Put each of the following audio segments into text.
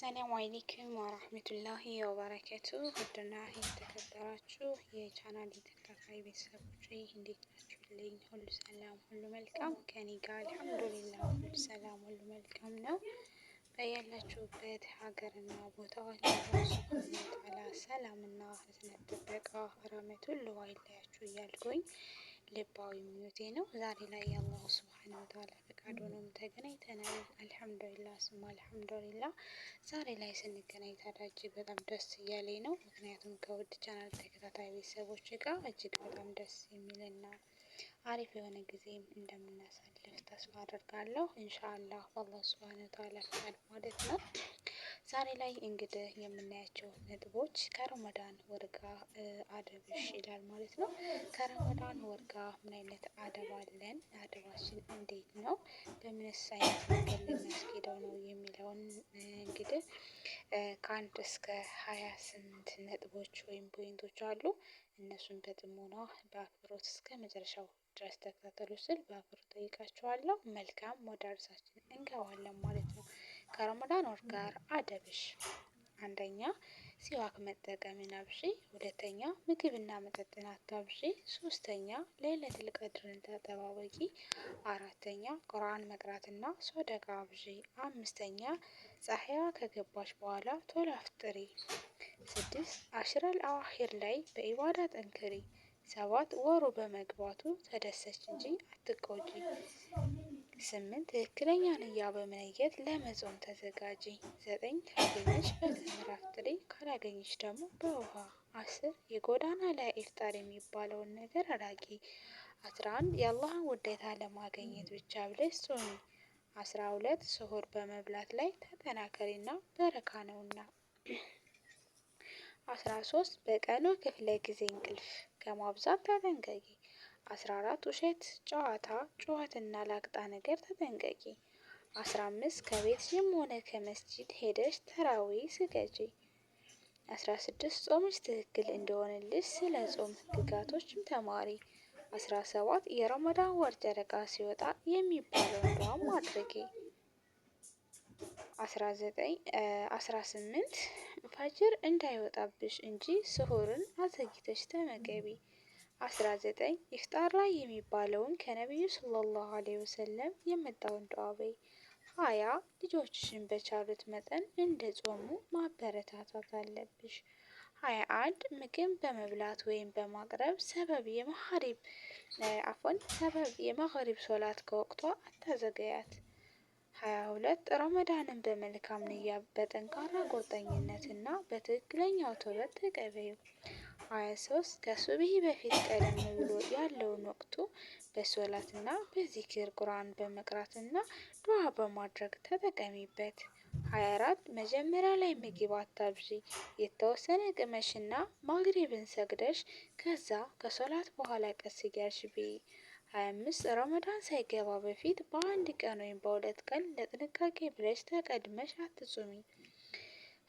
አሰላሙ አለይኩም ወራህመቱላሂ ወበረከቱ። ውድና የተከበራችሁ የቻናል ተከታታይ ቤተሰቦች እንዴት ናችሁልኝ? ሁሉ ሰላም፣ ሁሉ መልካም ከኔ ጋር አልሐምዱሊላህ ሁሉ ሰላም፣ ሁሉ መልካም ነው። በያላችሁበት ሀገርና ቦታ ሱብሃነ ወተዓላ ሰላምና ህዝነት ጥበቃ ረህመት ሁሉ አይለያችሁ እያልኩኝ ልባዊ ምኞቴ ነው። ዛሬ ላይ የአላሁ ሱብሃነ ወተዓላ ፈቃድ ሆኖም ተገናኝተናል። አልሐምዱሊላህ ስማ አልሐምዱሊላህ። ዛሬ ላይ ስንገናኝ ታዲያ እጅግ በጣም ደስ እያለኝ ነው። ምክንያቱም ከውድ ቻናል ተከታታይ ቤተሰቦች ጋር እጅግ በጣም ደስ የሚልና አሪፍ የሆነ ጊዜም እንደምናሳልፍ ተስፋ አደርጋለሁ። ኢንሻአላህ በአላህ ሱብሃነ ወተዓላ ፈቃድ ማለት ነው። ዛሬ ላይ እንግዲህ የምናያቸው ነጥቦች ከረመዳን ወር ጋር አደብሽ ይላል ማለት ነው። ከረመዳን ወር ጋር ምን አይነት አደብ አለን? አደባችን እንዴት ነው? በምንስ አይነት መንገድ ልናስኬደው ነው የሚለውን እንግዲህ ከአንድ እስከ 28 ነጥቦች ወይም ፖይንቶች አሉ። እነሱን በጥሞና በአክብሮት እስከ መጨረሻው ድረስ ተከታተሉ ስል በአክብሮት ጠይቃችኋለሁ። መልካም ወደ እርሳችን እንገባለን ማለት ነው። ከረመዳን ወር ጋር አደብሽ፣ አንደኛ ሲዋክ መጠቀምን አብዢ፣ ሁለተኛ ምግብና መጠጥን አታብዢ፣ ሶስተኛ ለይለቱል ቀድርን ተጠባበቂ፣ አራተኛ ቁርአን መቅራትና ሶደቃ አብዢ፣ አምስተኛ ፀሐይዋ ከገባች በኋላ ቶሎ አፍጥሪ፣ ስድስት አሽረል አዋኺር ላይ በኢባዳ ጠንክሪ፣ ሰባት ወሩ በመግባቱ ተደሰች እንጂ አትቆጪ፣ ስምንት ትክክለኛ ንያ በመነየት ለመጾም ተዘጋጂ፣ ዘጠኝ ካገኘሽ በተምር አፍጥሪ፣ ካላገኘሽ ደግሞ በውሃ፣ አስር የጎዳና ላይ ኢፍጣር የሚባለውን ነገር አራቂ፣ 11 የአላህን ውዴታ ለማግኘት ብቻ ብለሽ ጾሚ፣ 12 ስሁር በመብላት ላይ ተጠናከሪና በረካ ነውና፣ 13 በቀኑ ክፍለ ጊዜ እንቅልፍ ከማብዛት ተጠንቀቂ፣ 14 ውሸት፣ ጨዋታ፣ ጩኸትና ላግጣ ነገር ተጠንቀቂ፣ 15 ከቤትሽም ሆነ ከመስጂድ ሄደሽ ተራዊ ስገጂ፣ 16 ጾምሽ ትክክል እንደሆነልሽ ስለ ጾም ህግጋቶችም ተማሪ፣ 17 የረመዳን ወር ጨረቃ ሲወጣ የሚባለውን ዱዓም አድርጊ፣ 18 ፈጅር እንዳይወጣብሽ እንጂ ስሁርን አዘግይተሽ ተመገቢ፣ 19 ኢፍጣር ላይ የሚባለውን ከነቢዩ ሰለላሁ ዐለይሂ ወሰለም የመጣውን ዱዓ በይ፣ 20 ልጆችሽን በቻሉት መጠን እንደ ጾሙ ማበረታታት አለብሽ፣ 21 ምግብ በመብላት ወይም በማቅረብ ሰበብ የመግሪብ ሶላት ከወቅቷ አታዘገያት፣ 22 ረመዳንን በመልካም ንያ በጠንካራ ቁርጠኝነትና በትክክለኛው ተውበት ተቀበዩ፣ 23 ከሱብሂ በፊት ቀደም ብሎ ያለውን ወቅቱ በሶላትና በዚክር ቁርአን በመቅራትና ዱዓ በማድረግ ተጠቀሚበት፣ 24 መጀመሪያ ላይ ምግብ አታብዢ፣ የተወሰነ ቅመሽና ማግሪብን ሰግደሽ ከዛ ከሶላት በኋላ ቀስ እያልሽ ብይ፣ 25 ረመዳን ሳይገባ በፊት በአንድ ቀን ወይም በሁለት ቀን ለጥንቃቄ ብለሽ ተቀድመሽ አትጹሚ፣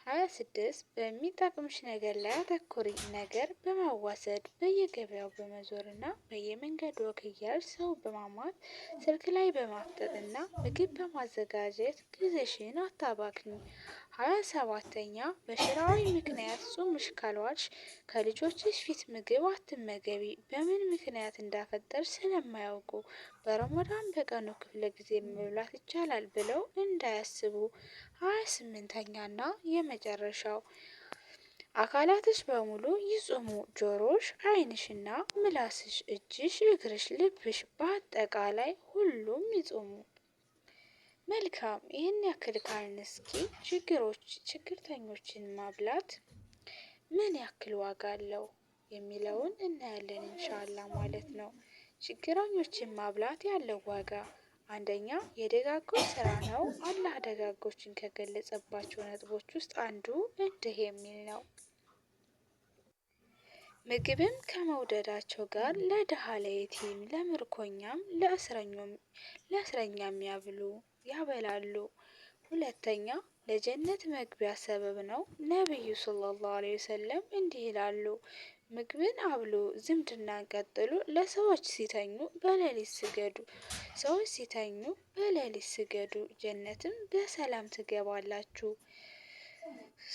26 በሚጠቅምሽ ነገር ላይ አተኩሪ። ነገር በማዋሰድ በየገበያው በመዞርና በየመንገዱ ወክ እያልሽ ሰው በማማት ስልክ ላይ በማፍጠጥና ምግብ በማዘጋጀት ጊዜሽን አታባክኝ፣ 27ኛ በሽራዊ ምክንያት ጾምሽ ካልዋልሽ ከልጆችሽ ፊት ምግብ አትመገቢ። በምን ምክንያት እንዳፈጠርሽ ስለማያውቁ በረመዳን በቀኑ ክፍለ ጊዜ መብላት ይቻላል ብለው እንዳያስቡ። 28ኛና የመጨረሻው አካላትሽ በሙሉ ይጹሙ። ጆሮሽ፣ ዓይንሽና ምላስሽ፣ እጅሽ፣ እግርሽ፣ ልብሽ በአጠቃላይ ሁሉም ይጹሙ። መልካም ይህን ያክል ካልን እስኪ ችግርተኞችን ማብላት ምን ያክል ዋጋ አለው የሚለውን እናያለን ኢንሻአላህ ማለት ነው። ችግረኞችን ማብላት ያለው ዋጋ አንደኛ የደጋጎች ስራ ነው። አላህ ደጋጎችን ከገለጸባቸው ነጥቦች ውስጥ አንዱ እንዲህ የሚል ነው። ምግብን ከመውደዳቸው ጋር ለድሃ፣ ለየቲም፣ ለምርኮኛም ለእስረኛም ያበላሉ። ሁለተኛ ለጀነት መግቢያ ሰበብ ነው። ነብዩ ሰለላሁ ዐለይሂ ወሰለም እንዲህ ይላሉ፣ ምግብን አብሉ፣ ዝምድናን ቀጥሉ፣ ለሰዎች ሲተኙ በሌሊት ስገዱ፣ ሰዎች ሲተኙ በሌሊት ስገዱ፣ ጀነትም በሰላም ትገባላችሁ።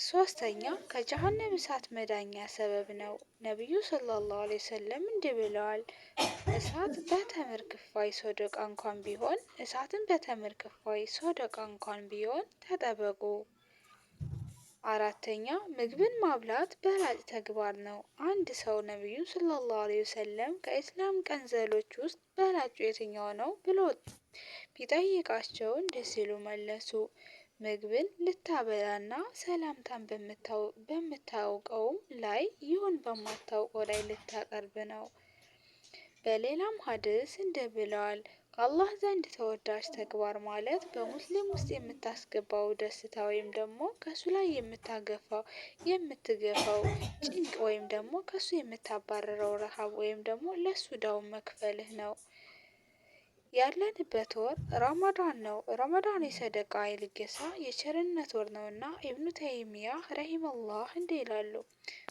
ሶስተኛ ከጀሃነም እሳት መዳኛ ሰበብ ነው። ነቢዩ ሰለላሁ ዐለይሂ ወሰለም እንዲህ ብለዋል፣ እሳትን በተምር ክፋይ ሶደቃ እንኳን ቢሆን ተጠበቁ። አራተኛ ምግብን ማብላት በላጭ ተግባር ነው። አንድ ሰው ነቢዩ ሰለላሁ ዐለይሂ ወሰለም ከኢስላም ቀንዘሎች ውስጥ በላጩ የትኛው ነው ብሎ ቢጠይቃቸው እንዲህ ሲሉ መለሱ፣ ምግብን ልታበላና ሰላምታን በምታውቀውም ላይ ይሁን በማታውቀው ላይ ልታቀርብ ነው። በሌላም ሐዲስ እንዲህ ብለዋል፣ ከአላህ ዘንድ ተወዳጅ ተግባር ማለት በሙስሊም ውስጥ የምታስገባው ደስታ ወይም ደግሞ ከሱ ላይ የምትገፋው ጭንቅ ወይም ደግሞ ከሱ የምታባረረው ረሃብ ወይም ደግሞ ለሱ ዳውን መክፈልህ ነው። ያለንበት ወር ረመዳን ነው። ረመዳን የሰደቃ የልገሳ የቸርነት ወር ነውና ኢብኑ ተይሚያህ ረሂመሁላህ እንዲህ ይላሉ፣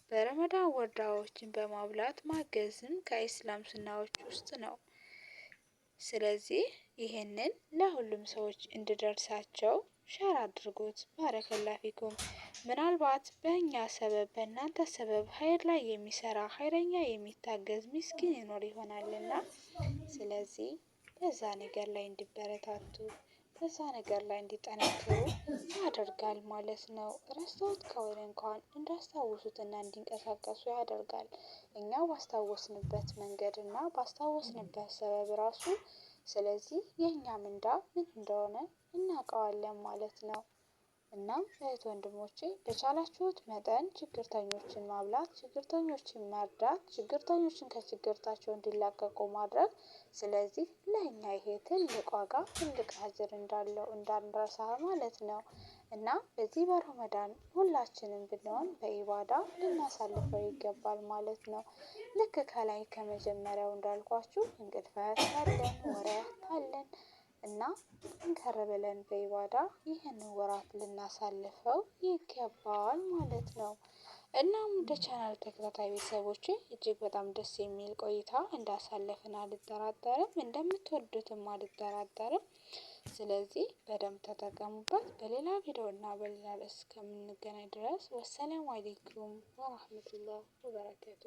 በረመዳን ወር ድሃዎችን በማብላት ማገዝም ከኢስላም ሱናዎች ውስጥ ነው። ስለዚህ ይህንን ለሁሉም ሰዎች እንዲደርሳቸው ሸር አድርጉት። ባረከላሁ ፊኩም። ምናልባት በእኛ ሰበብ በእናንተ ሰበብ ሀይር ላይ የሚሰራ ሀይረኛ የሚታገዝ ምስኪን ይኖር ይሆናልና ስለዚህ በዛ ነገር ላይ እንዲበረታቱ በዛ ነገር ላይ እንዲጠነክሩ ያደርጋል ማለት ነው። ረስተውት ከሆነ እንኳን እንዳስታውሱትና እንዲንቀሳቀሱ ያደርጋል። እኛ ባስታወስንበት መንገድ እና ባስታወስንበት ሰበብ ራሱ ስለዚህ የእኛ ምንዳ ምን እንደሆነ እናውቀዋለን ማለት ነው። እናም እህት ወንድሞቼ በቻላችሁት መጠን ችግርተኞችን ማብላት፣ ችግርተኞችን መርዳት፣ ችግርተኞችን ከችግርታቸው እንዲላቀቁ ማድረግ፣ ስለዚህ ለእኛ ይሄ ትልቅ ዋጋ ትልቅ አጅር እንዳለው እንዳንረሳ ማለት ነው። እና በዚህ በረመዳን ሁላችንም ብንሆን በኢባዳ ልናሳልፈው ይገባል ማለት ነው። ልክ ከላይ ከመጀመሪያው እንዳልኳችሁ እንቅልፍ አያታለን፣ ወሬ አያታለን እና ጠንከር ብለን በኢባዳ ይህንን ወራት ልናሳልፈው ይገባል ማለት ነው። እናም ወደ ቻናል ተከታታይ ቤተሰቦቼ እጅግ በጣም ደስ የሚል ቆይታ እንዳሳለፍን አልጠራጠርም፣ እንደምትወዱትም አልጠራጠርም። ስለዚህ በደንብ ተጠቀሙበት። በሌላ ቪዲዮ እና በሌላ ርዕስ እስከምንገናኝ ድረስ ወሰላሙ አለይኩም ወራህመቱላህ ወበረካቱ።